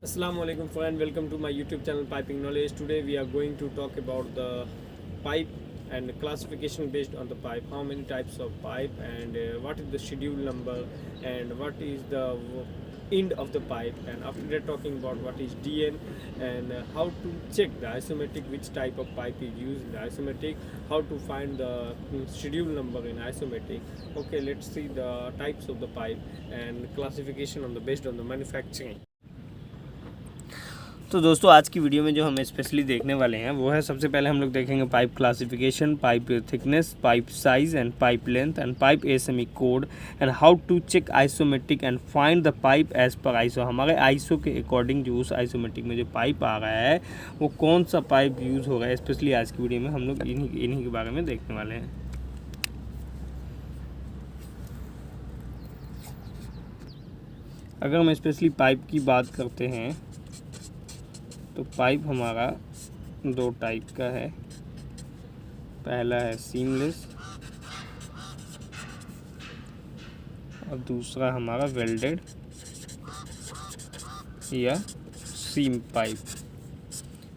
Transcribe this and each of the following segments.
Assalamualaikum friend, welcome to my YouTube channel Piping Knowledge. Today we are going to talk about the pipe and classification based on the pipe, how many types of pipe and what is the schedule number and what is the end of the pipe, and after that talking about what is DN and how to check the isometric, which type of pipe is used in the isometric, how to find the schedule number in isometric. Okay, let's see the types of the pipe and classification on the based on the manufacturing. तो दोस्तों आज की video में जो हम specially देखने वाले हैं वो है, सबसे पहले हम लोग देखेंगे pipe classification, pipe thickness, pipe size and pipe length and pipe SME code and how to check isometric and find the pipe as per iso. हमारे आइसो के अकॉर्डिंग जो उस आइसोमेट्रिक में जो पाइप आ रहा है वो कौन सा पाइप यूज़ हो रहा है, स्पेशली आज की वीडियो में हम लोग इन्हीं के बारे में देखने वाले हैं। अगर हम स्पेशली पाइप की बात करते हैं तो पाइप हमारा दो टाइप का है। पहला है सीमलेस और दूसरा हमारा वेल्डेड या सीम पाइप।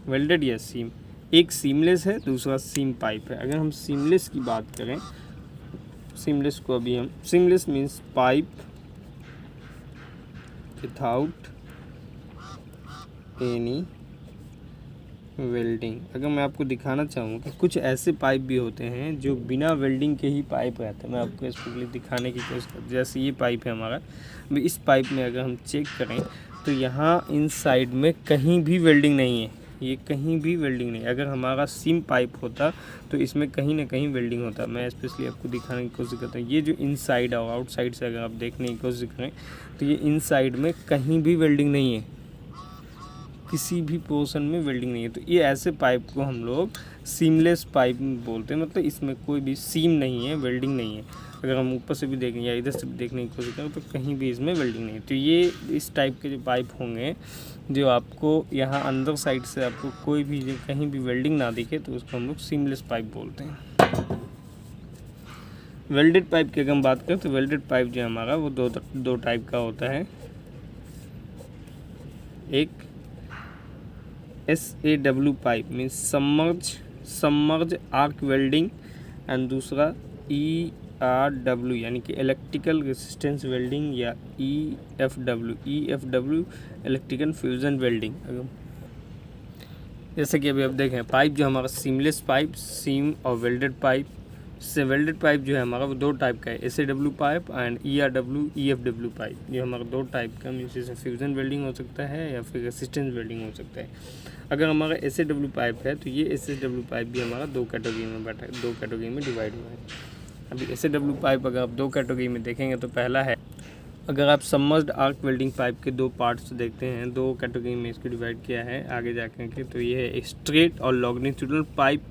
वेल्डेड या सीम, एक सीमलेस है, दूसरा सीम पाइप है। अगर हम सीमलेस की बात करें, सीमलेस को अभी हम, seamless means pipe without any welding. अगर मैं आपको दिखाना चाहूँ कि कुछ ऐसे पाइप भी होते हैं जो बिना वेल्डिंग के ही पाइप रहते हैं, मैं आपको स्पेशली दिखाने की कोशिश करता हूँ। जैसे ये पाइप है हमारा, इस पाइप में अगर हम चेक करें तो यहाँ इन साइड में कहीं भी वेल्डिंग नहीं है, ये कहीं भी वेल्डिंग नहीं। अगर हमारा सीम पाइप होता तो इसमें कहीं ना कहीं वेल्डिंग होता। मैं स्पेशली आपको दिखाने की कोशिश करता हूँ। ये जो इनसाइड और आउटसाइड से अगर आप देखने की कोशिश करें तो ये इनसाइड में कहीं भी वेल्डिंग नहीं है, किसी भी पोर्शन में वेल्डिंग नहीं है। तो ये ऐसे पाइप को हम लोग सीमलेस पाइप बोलते हैं, मतलब इसमें कोई भी सीम नहीं है, वेल्डिंग नहीं है। अगर हम ऊपर से भी देखें या इधर से भी देखने की कोशिश करें तो कहीं भी इसमें वेल्डिंग नहीं है। तो ये इस टाइप के जो पाइप होंगे जो आपको यहाँ अंदर साइड से आपको कोई भी जो कहीं भी वेल्डिंग ना दिखे तो उसको हम लोग सीमलेस पाइप बोलते हैं। वेल्डेड पाइप की अगर हम बात करें तो वेल्डेड पाइप जो हमारा वो दो टाइप का होता है। एक SAW pipe means submerge arc welding and दूसरा ERW यानी कि इलेक्ट्रिकल रेसिस्टेंस वेल्डिंग या EFW इलेक्ट्रिकल फ्यूजन वेल्डिंग। जैसे कि अभी आप देखें पाइप जो हमारा सीमलेस पाइप, सीम और वेल्डेड पाइप से वेल्डेड पाइप जो है हमारा वो दो टाइप का है, SAW pipe and ERW EFW pipe. ये हमारा दो टाइप का, मीन्स इसमें फ्यूजन वेल्डिंग हो सकता है या फिर रेसिस्टेंस वेल्डिंग हो सकता है। अगर हमारा SAW पाइप है तो ये SAW पाइप भी हमारा दो कैटेगरी में बैठा है, दो कैटेगरी में डिवाइड हुआ है। अभी SAW पाइप अगर आप दो कैटेगरी में देखेंगे तो पहला है, अगर आप सबमर्ज्ड आर्क वेल्डिंग पाइप के दो पार्ट्स देखते हैं, दो कैटेगरी में इसको डिवाइड किया है आगे जाकर के, तो ये है स्ट्रेट और longitudinal pipe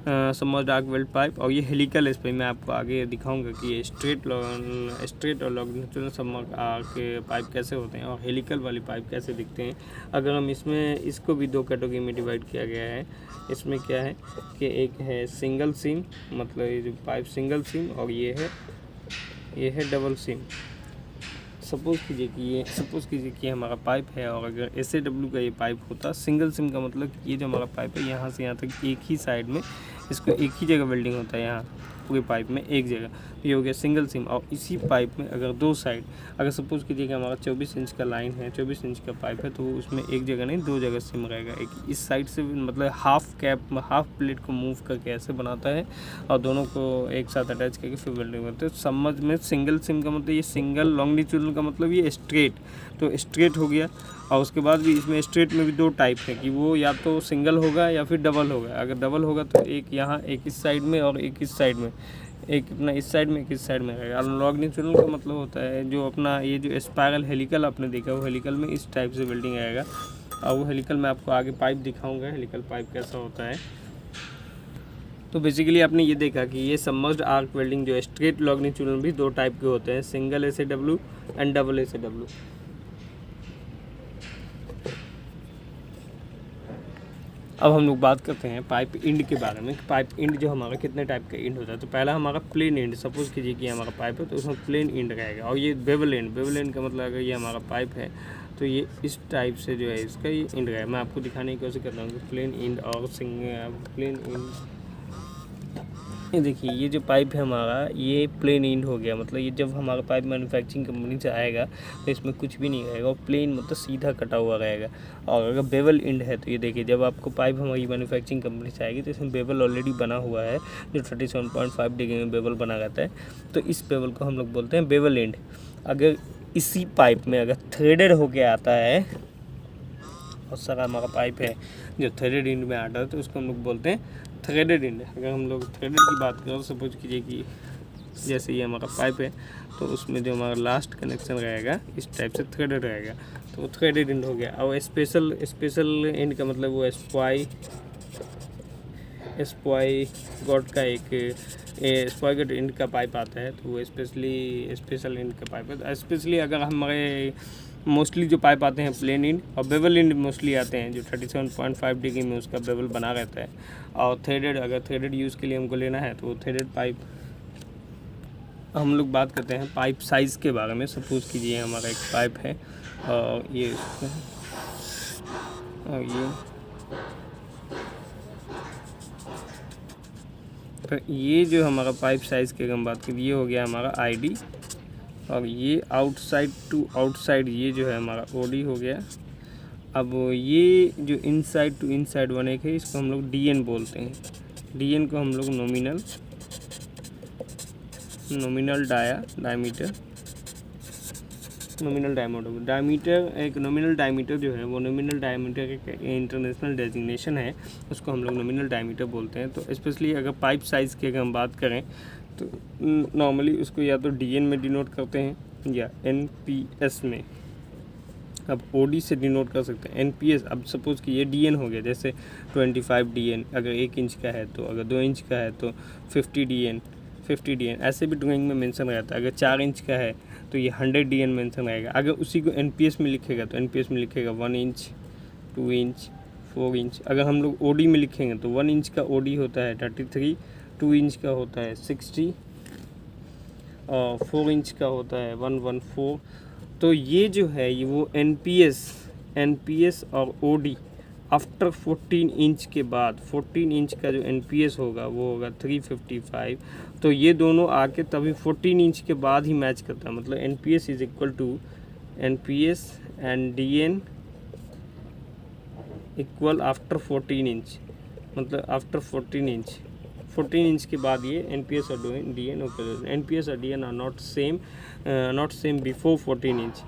submerged arc weld pipe, और ये हेलिकल। इस पर मैं आपको आगे दिखाऊंगा कि ये स्ट्रेट और लॉन्गिट्यूडनल सबमर्ज्ड आर्क पाइप कैसे होते हैं और हेलिकल वाली पाइप कैसे दिखते हैं। अगर हम इसको भी दो कैटेगरी में डिवाइड किया गया है। इसमें क्या है कि एक है सिंगल सीम, मतलब ये जो पाइप सिंगल सीम, और ये है डबल सीम। सपोज़ कीजिए कि हमारा पाइप है और अगर SAW का ये पाइप होता, सिंगल सिम का मतलब ये जो हमारा पाइप है यहाँ से यहाँ तक एक ही साइड में, इसको एक ही जगह वेल्डिंग होता है, यहाँ पूरे पाइप में एक जगह। तो ये हो गया सिंगल सिम। और इसी पाइप में अगर दो साइड, अगर सपोज़ कीजिए कि हमारा 24 इंच का लाइन है, 24 इंच का पाइप है, तो उसमें एक जगह नहीं दो जगह सिम रहेगा। एक इस साइड से मतलब हाफ प्लेट को मूव करके ऐसे बनाता है और दोनों को एक साथ अटैच करके फिर वेल्डिंग करते हैं। समझ में सिंगल सिम का मतलब ये सिंगल, लॉन्गिट्यूडनल का मतलब ये स्ट्रेट, तो स्ट्रेट हो गया। और उसके बाद भी इसमें स्ट्रेट में भी दो टाइप है कि वो या तो सिंगल होगा या फिर डबल होगा। अगर डबल होगा तो एक यहाँ, एक इस साइड में और एक इस साइड में, एक अपना इस साइड में एक इस साइड में रहेगा। और लॉन्गिट्यूडनल का मतलब होता है जो अपना ये जो स्पाइरल हेलिकल आपने देखा, वो हेलिकल में इस टाइप से वेल्डिंग आएगा। और वो हेलिकल में आपको आगे पाइप दिखाऊंगा, हेलिकल पाइप कैसा होता है। तो बेसिकली आपने ये देखा कि ये सबमर्ज्ड आर्क वेल्डिंग जो स्ट्रेट लॉन्गिट्यूडनल भी दो टाइप के होते हैं, single SAW and double SAW। अब हम लोग बात करते हैं पाइप इंड के बारे में। पाइप इंड जो हमारा कितने टाइप का इंड होता है। तो पहला हमारा प्लेन इंड, सपोज कीजिए कि हमारा पाइप है तो उसमें प्लेन इंड रहेगा। और ये बेवल इंड का मतलब अगर ये हमारा पाइप है तो तो ये इस टाइप से जो है इसका ये इंड है। मैं आपको दिखाने की कोशिश करता हूँ कि प्लेन इंड और प्लेन इंड। ये देखिए ये जो पाइप है हमारा ये प्लेन इंड हो गया, मतलब ये जब हमारा पाइप मैन्युफैक्चरिंग कंपनी से आएगा तो इसमें कुछ भी नहीं रहेगा और प्लेन मतलब सीधा कटा हुआ रहेगा। और अगर बेवल इंड है तो ये देखिए जब आपको पाइप हमारी मैन्युफैक्चरिंग कंपनी से आएगी तो इसमें बेवल ऑलरेडी बना हुआ है जो 37.5 डिग्री में बेवल बना रहता है, तो इस बेवल को हम लोग बोलते हैं बेवल इंड। अगर इसी पाइप में अगर थ्रेडेड होके आता है, बहुत सारा हमारा पाइप है जो थ्रेडेड इंड में आता है तो उसको हम लोग बोलते हैं थ्रेडेड इंड। अगर हम लोग थ्रेडेड की बात करें, सपोज कीजिए कि जैसे ये हमारा पाइप है तो उसमें जो हमारा लास्ट कनेक्शन रहेगा इस टाइप से थ्रेडेड रहेगा, तो वो थ्रेडेड इंड हो गया। और स्पेशल इंड का मतलब वो स्पाई गॉड का एक स्पाई गॉड इंड का पाइप आता है, तो वो स्पेशल इंड का पाइप है। स्पेशली अगर हमारे मोस्टली जो पाइप आते हैं प्लेन इंड और बेवल इंड मोस्टली आते हैं जो 37.5 डिग्री में उसका बेवल बना रहता है। और थ्रेडेड, अगर थ्रेडेड यूज़ के लिए हमको लेना है तो वो थ्रेडेड पाइप। हम लोग बात करते हैं पाइप साइज़ के बारे में। सपोज कीजिए हमारा एक पाइप है और ये तो ये जो हमारा पाइप साइज़ की अगर हम बात करें, ये हो गया हमारा आईडी, और ये आउटसाइड टू आउटसाइड ये जो है हमारा ओडी हो गया। अब ये जो इनसाइड टू इनसाइड वन एक है इसको हम लोग डीएन बोलते हैं। डीएन को हम लोग नॉमिनल डायमीटर एक नॉमिनल डायमीटर जो है वो नॉमिनल डायमीटर एक इंटरनेशनल डेजिग्नेशन है, उसको हम लोग नॉमिनल डायमीटर बोलते हैं। तो स्पेशली अगर पाइप साइज़ की अगर हम बात करें तो नॉर्मली उसको या तो डीएन में डिनोट करते हैं या एनपीएस में। अब ओडी से डिनोट कर सकते हैं एनपीएस। अब सपोज कि ये डीएन हो गया, जैसे 25 डीएन अगर 1 इंच का है, तो अगर 2 इंच का है तो 50 डीएन ऐसे भी ड्राइंग में मेंशन रहता है। अगर 4 इंच का है तो ये 100 डीएन मेंशन रहेगा। अगर उसी को एनपीएस में लिखेगा तो एनपीएस में लिखेगा 1 इंच, 2 इंच, 4 इंच। अगर हम लोग ओडी में लिखेंगे तो 1 इंच का ओडी होता है 33, 2 इंच का होता है 60 और 4 इंच का होता है 114। तो ये जो है ये वो एनपीएस और ओडी आफ्टर 14 इंच के बाद, 14 इंच का जो एनपीएस होगा वो होगा 355। तो ये दोनों आके तभी 14 इंच के बाद ही मैच करता है, मतलब NPS is equal to NPS and DN equal after 14 inch, मतलब आफ्टर 14 इंच के बाद ये एनपीएस और डीएन ओके। एनपीएस और DN are not same before 14 inch.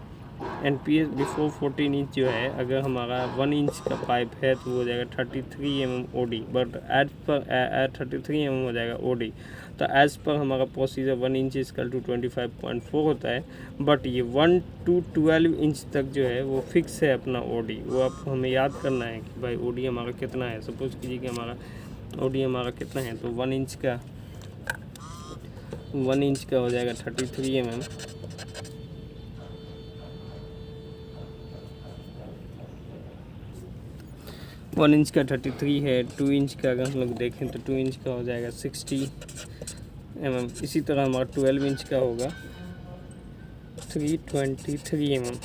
NPS before 14 inch जो है, अगर हमारा 1 इंच का पाइप है तो वो हो जाएगा 33 mm OD, but as per 33 mm हो जाएगा ओडी। तो एज़ पर हमारा प्रोसीजर 1 इंच इक्वल टू 25.4 होता है, बट ये 1 to 12 इंच तक जो है वो फिक्स है अपना ओडी। वो आप हमें याद करना है कि भाई ओडी हमारा कितना है। सपोज कीजिए कि हमारा ओडी हमारा कितना है, तो 1 इंच का हो जाएगा 33 mm। 1 इंच का 33 है। 2 इंच का अगर हम लोग देखें तो 2 इंच का हो जाएगा 60 mm। इसी तरह हमारा 12 इंच का होगा 323 mm।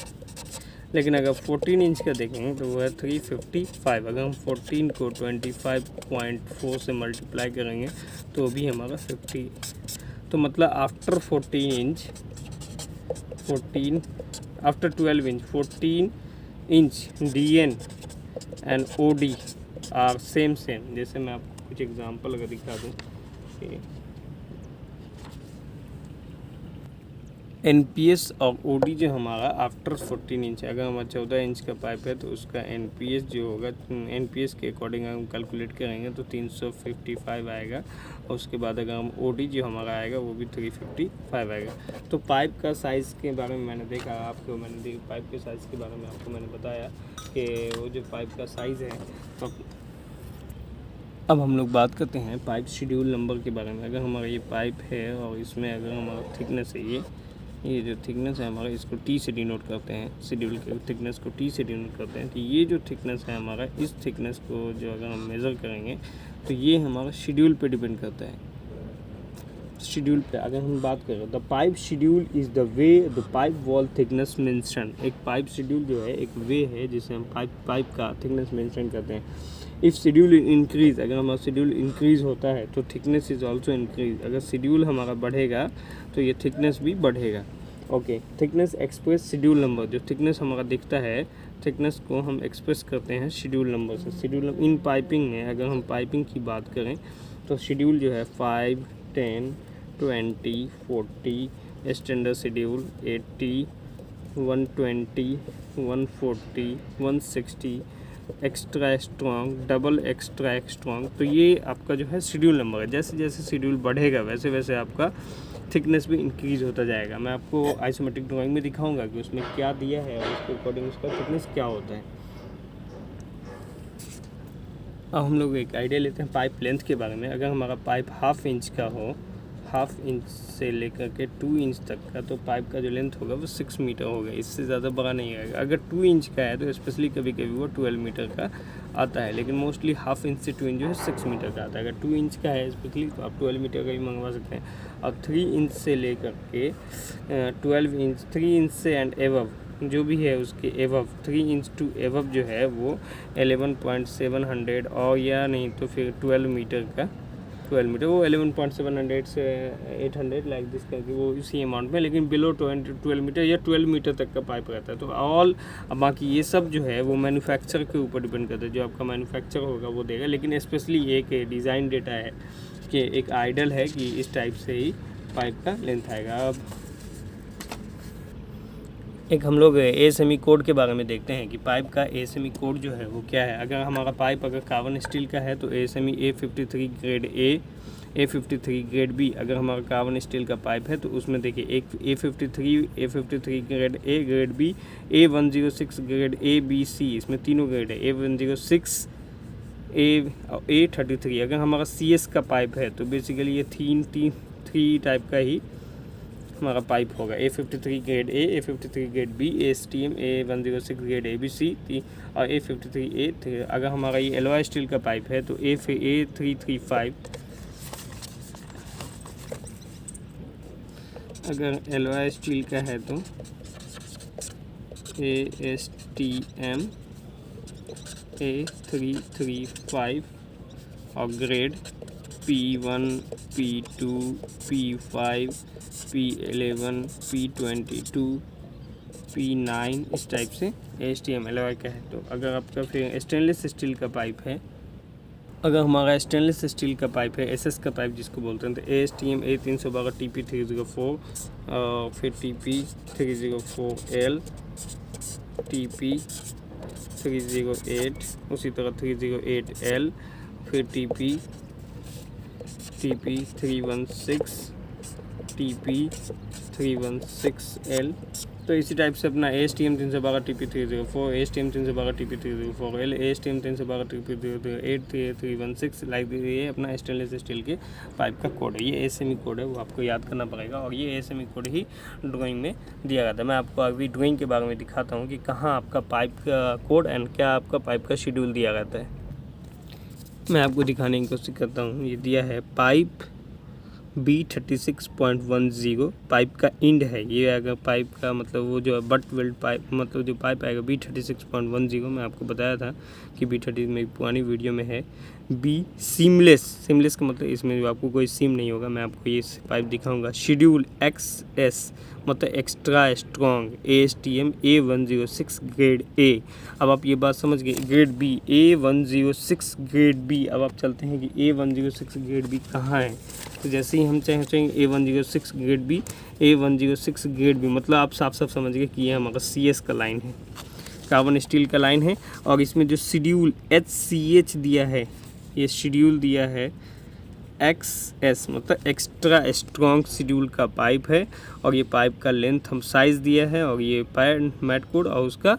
लेकिन अगर 14 इंच का देखेंगे तो वो है 355। अगर हम 14 को 25.4 से मल्टीप्लाई करेंगे तो भी हमारा 50। तो मतलब after 12 inch 14 inch DN and OD are same. जैसे मैं आपको कुछ एग्जांपल अगर दिखा दूँ कि एनपीएस और ओडी जो हमारा आफ्टर 14 इंच, अगर हमारा 14 इंच का पाइप है तो उसका एनपीएस जो होगा, एनपीएस के अकॉर्डिंग हम कैलकुलेट करेंगे तो 355 आएगा। और उसके बाद अगर हम ओडी जो हमारा आएगा वो भी 355 आएगा। तो पाइप का साइज़ के बारे में मैंने देखा आपको, पाइप के साइज़ के बारे में आपको मैंने बताया कि वो जो पाइप का साइज़ है। तो अब हम लोग बात करते हैं पाइप शेड्यूल नंबर के बारे में। अगर हमारा ये पाइप है और इसमें अगर हमारा थिकनेस है, ये जो थिकनेस है हमारा, इसको टी से डिनोट करते हैं। शेड्यूल के थिकनेस को टी से डिनोट करते हैं। तो ये जो थिकनेस है हमारा, इस थिकनेस को जो अगर हम मेज़र करेंगे तो ये हमारा शेड्यूल पे डिपेंड करता है। शेड्यूल पे अगर हम बात करें, the pipe schedule is the way the pipe wall thickness mention. एक पाइप शेड्यूल जो है एक वे है जिसे हम पाइप का थिकनेस मेंशन करते हैं। इफ़ शेड्यूल इंक्रीज, अगर हमारा शेड्यूल इंक्रीज होता है तो थिकनेस इज़ ऑल्सो इंक्रीज। अगर शेड्यूल हमारा बढ़ेगा तो ये थिकनेस भी बढ़ेगा। Okay, thickness express schedule number, जो थिकनेस हमारा दिखता है थिकनेस को हम एक्सप्रेस करते हैं शेड्यूल नंबर से। शेड्यूल इन पाइपिंग में अगर हम पाइपिंग की बात करें तो शेड्यूल जो है 5, 10, 20, 40, standard schedule 80, 120, 140, 160, extra strong, double extra strong. तो ये आपका जो है शेड्यूल नंबर है। जैसे जैसे शेड्यूल बढ़ेगा वैसे वैसे आपका थिकनेस भी इंक्रीज होता जाएगा। मैं आपको आइसोमेट्रिक ड्राइंग में दिखाऊंगा कि उसमें क्या दिया है और उसके अकॉर्डिंग उसका थिकनेस क्या होता है। अब हम लोग एक आइडिया लेते हैं पाइप लेंथ के बारे में। अगर हमारा पाइप 1/2 इंच का हो, 1/2 इंच से लेकर के 2 इंच तक का, तो पाइप का जो लेंथ होगा वो 6 मीटर होगा। इससे ज़्यादा बड़ा नहीं आएगा। अगर 2 इंच का है तो स्पेशली कभी कभी वो 12 मीटर का आता है, लेकिन मोस्टली 1/2 इंच से 2 इंच जो है 6 मीटर का आता है। अगर 2 इंच का है स्पेशली तो आप 12 मीटर का भी मंगवा सकते हैं। और 3 इंच से लेकर के 12 इंच, 3 इंच से एंड एवव जो भी है उसके एवव, 3 इंच टू एवव जो है वो 11.700 और या नहीं तो फिर 12 मीटर का, 12 मीटर वो 11.700 से 800 लाइक दिस करके वो इसी अमाउंट में, लेकिन बिलो 12 मीटर या 12 मीटर तक का पाइप रहता है। तो ऑल बाकी ये सब जो है वो मैन्युफैक्चर के ऊपर डिपेंड करता है। जो आपका मैन्युफैक्चर होगा वो देगा, लेकिन स्पेशली एक डिज़ाइन डेटा है कि एक आइडल है कि इस टाइप से ही पाइप का लेंथ आएगा। अब एक हम लोग ASME कोड के बारे में देखते हैं कि पाइप का ASME कोड जो है वो क्या है। अगर हमारा पाइप अगर कार्बन स्टील का है तो ASME A53 grade A, A53 grade B। अगर हमारा कार्बन स्टील का पाइप है तो उसमें देखिए एक A53 grade A, grade B, A106 grade A, B, C, इसमें तीनों ग्रेड है। A106 A33। अगर हमारा CS का पाइप है तो बेसिकली ये 3 टाइप का ही हमारा पाइप होगा। A53 grade A, A53 grade B, ASTM, A106 grade ABC और A53A। अगर हमारा ये एलॉय स्टील का पाइप है तो A335। अगर एलॉय स्टील का है तो ASTM A335 और grade P1, P2, P5, P11, P22, P9 इस टाइप से ASTM एलॉय का है। तो अगर आपका फिर स्टेनलेस स्टील का पाइप है, अगर हमारा स्टेनलेस स्टील का पाइप है SS का पाइप जिसको बोलते हैं तो ASTM A312 TP304 फिर TP304L, TP308, उसी तरह 308L, फिर TP316, TP316L। तो इसी टाइप से अपना ASTM 312 TP304, ASTM 312 TP304L, ASTM 312 TP308, 316 like ये अपना स्टेनलेस स्टील के पाइप का कोड है। ये ASME कोड है, वो आपको याद करना पड़ेगा और ये ASME कोड ही ड्राइंग में दिया गया था। मैं आपको अभी ड्राइंग के बारे में दिखाता हूँ कि कहाँ आपका पाइप का कोड एंड क्या आपका पाइप का शेड्यूल दिया रहता है। मैं आपको दिखाने की कोशिश करता हूँ। ये दिया है पाइप B36.10 पाइप का इंड है। ये अगर पाइप का मतलब वो जो बट वेल्ड पाइप मतलब जो पाइप आएगा B36.10, मैं आपको बताया था कि B30 में पुरानी वीडियो में है। B सीमलेस का मतलब इसमें आपको कोई सीम नहीं होगा। मैं आपको ये पाइप दिखाऊंगा। शेड्यूल XS मतलब extra strong ASTM A106 grade A। अब आप ये बात समझ गए। Grade B A106 grade B। अब आप चलते हैं कि A106 ग्रेड B कहाँ है। तो जैसे ही हम चाहेंगे A106 grade B, A106 grade B मतलब आप साफ समझ गए कि ये हमारा CS का लाइन है, कार्बन स्टील का लाइन है। और इसमें जो शेड्यूल HCH दिया है, ये शेड्यूल दिया है XS मतलब एक्स्ट्रा स्ट्रॉन्ग शेड्यूल का पाइप है। और ये पाइप का लेंथ हम साइज़ दिया है और ये मैट कोड और उसका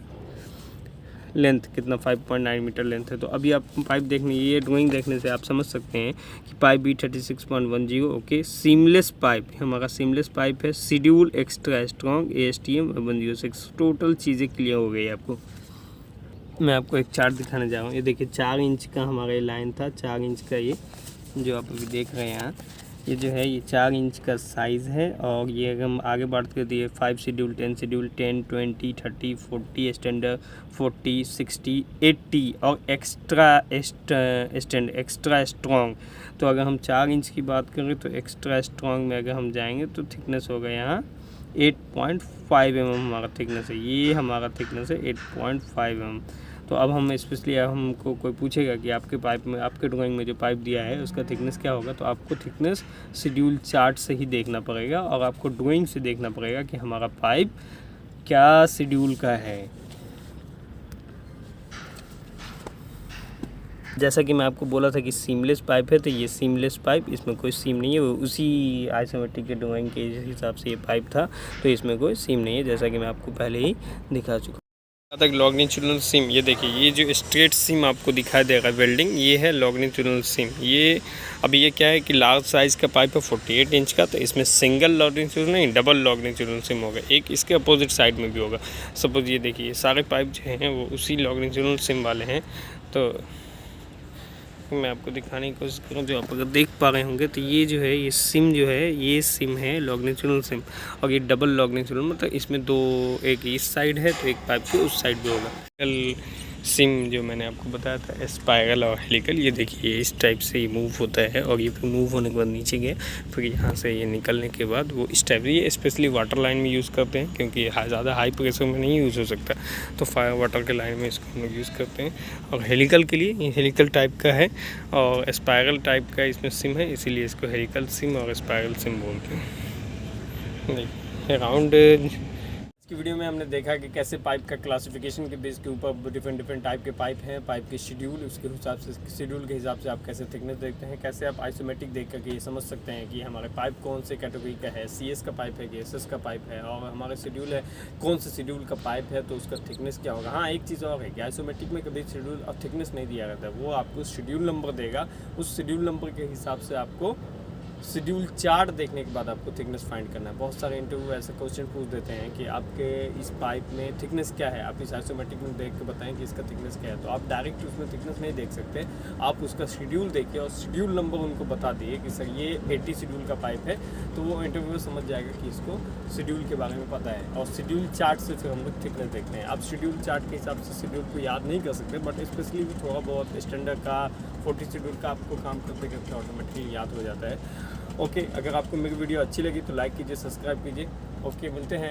लेंथ कितना 5.9 मीटर लेंथ है। तो अभी आप पाइप देखने, ये ड्राइंग देखने से आप समझ सकते हैं कि pipe B36.10 okay seamless pipe हमारा सीमलेस पाइप है। Schedule extra strong ASTM 106। Total चीज़ें क्लियर हो गई आपको। मैं आपको एक चार्ट दिखाने जा रहा हूँ। ये देखिए 4 इंच का हमारा ये लाइन था, 4 इंच का ये जो आप अभी देख रहे हैं यहाँ, ये जो है ये 4 इंच का साइज़ है। और ये अगर हम आगे बात करते हैं 5 शेड्यूल 10 शेड्यूल 10 20 30 40 स्टैंडर्ड 40 60 80 और एक्स्ट्रा स्ट्रॉन्ग। तो अगर हम 4 इंच की बात करें तो एक्स्ट्रा स्ट्रॉन्ग में अगर हम जाएंगे तो थिकनेस होगा यहाँ 8.5 mm हमारा थिकनेस है। ये हमारा थिकनेस है 8.5 mm। तो अब हम स्पेशली हमको कोई पूछेगा कि आपके पाइप में, आपके ड्राइंग में जो पाइप दिया है उसका थिकनेस क्या होगा, तो आपको थिकनेस शेड्यूल चार्ट से ही देखना पड़ेगा और आपको ड्राइंग से देखना पड़ेगा कि हमारा पाइप क्या शेड्यूल का है। जैसा कि मैं आपको बोला था कि सीमलेस पाइप है, तो ये सीमलेस पाइप, इसमें कोई सीम नहीं है। वो उसी आइसोमेट्रिक के ड्राइंग के हिसाब से ये पाइप था, तो इसमें कोई सीम नहीं है, जैसा कि मैं आपको पहले ही दिखा चुका। तक लॉन्गिट्यूडनल सीम, ये देखिए ये जो स्ट्रेट सीम आपको दिखाई देगा वेल्डिंग, ये है लॉन्गिट्यूडनल सीम। ये अभी ये क्या है कि लार्ज साइज़ का पाइप है 48 इंच का, तो इसमें सिंगल लॉन्गिट्यूडनल नहीं डबल लॉन्गिट्यूडनल सीम होगा। एक इसके अपोजिट साइड में भी होगा। सपोज ये देखिए ये सारे पाइप जो हैं वो उसी लॉन्गिट्यूडनल सीम वाले हैं। तो मैं आपको दिखाने की कोशिश करूँ, जो आप अगर देख पा रहे होंगे तो ये जो है ये सिम जो है ये सिम है लॉन्गिट्यूडनल सिम, और ये डबल लॉन्गिट्यूडनल मतलब इसमें दो, एक इस साइड है तो एक पाइप के उस साइड भी होगा। सिम जो मैंने आपको बताया था स्पाइरल और हेलिकल, ये देखिए इस टाइप से ये मूव होता है और ये फिर मूव होने के बाद नीचे गया, फिर यहाँ से ये निकलने के बाद वो इस टाइप, ये स्पेशली वाटर लाइन में यूज़ करते हैं क्योंकि ज़्यादा हाई प्रेशर में नहीं यूज़ हो सकता, तो फायर वाटर के लाइन में इसको हम लोग यूज़ करते हैं। और हेलिकल के लिए ये हेलिकल टाइप का है और स्पाइरल टाइप का इसमें सिम है, इसीलिए इसको हेलिकल सिम और स्पाइरल सिम बोलते हैं। अराउंड की वीडियो में हमने देखा कि कैसे पाइप का क्लासिफिकेशन के बेस के ऊपर डिफरेंट टाइप के पाइप हैं, पाइप के शेड्यूल, उसके हिसाब से शेड्यूल के हिसाब से आप कैसे थिकनेस देखते हैं, कैसे आप आइसोमेट्रिक देख करके ये समझ सकते हैं कि हमारे पाइप कौन से कैटेगरी का है, CS का पाइप है कि SS का पाइप है, और हमारा शेड्यूल है कौन से शेड्यूल का पाइप है तो उसका थिकनेस क्या होगा। हाँ, एक चीज़ और है कि आइसोमेट्रिक में कभी शेड्यूल और थिकनेस नहीं दिया जाता है, वो आपको शेड्यूल नंबर देगा, उस शेड्यूल नंबर के हिसाब से आपको शेड्यूल चार्ट देखने के बाद आपको थिकनेस फाइंड करना है। बहुत सारे इंटरव्यू ऐसे क्वेश्चन पूछ देते हैं कि आपके इस पाइप में थिकनेस क्या है, आप इस आइसोमेट्रिक में देख के बताएं कि इसका थिकनेस क्या है। तो आप डायरेक्ट उसमें थिकनेस नहीं देख सकते, आप उसका शेड्यूल देखिए और शेड्यूल नंबर उनको बता दिए कि सर ये 80 शेड्यूल का पाइप है, तो वो इंटरव्यू समझ जाएगा कि इसको शेड्यूल के बारे में पता है। और शेड्यूल चार्ट से फिर हम लोग थिकनेस देखते हैं। आप शेड्यूल चार्ट के हिसाब से शेड्यूल को याद नहीं कर सकते, बट स्पेशली भी थोड़ा बहुत स्टैंडर्ड का 40 शेड्यूल का आपको काम करते करते ऑटोमेटिकली याद हो जाता है। ओके, अगर आपको मेरी वीडियो अच्छी लगी तो लाइक कीजिए, सब्सक्राइब कीजिए। ओके, मिलते हैं।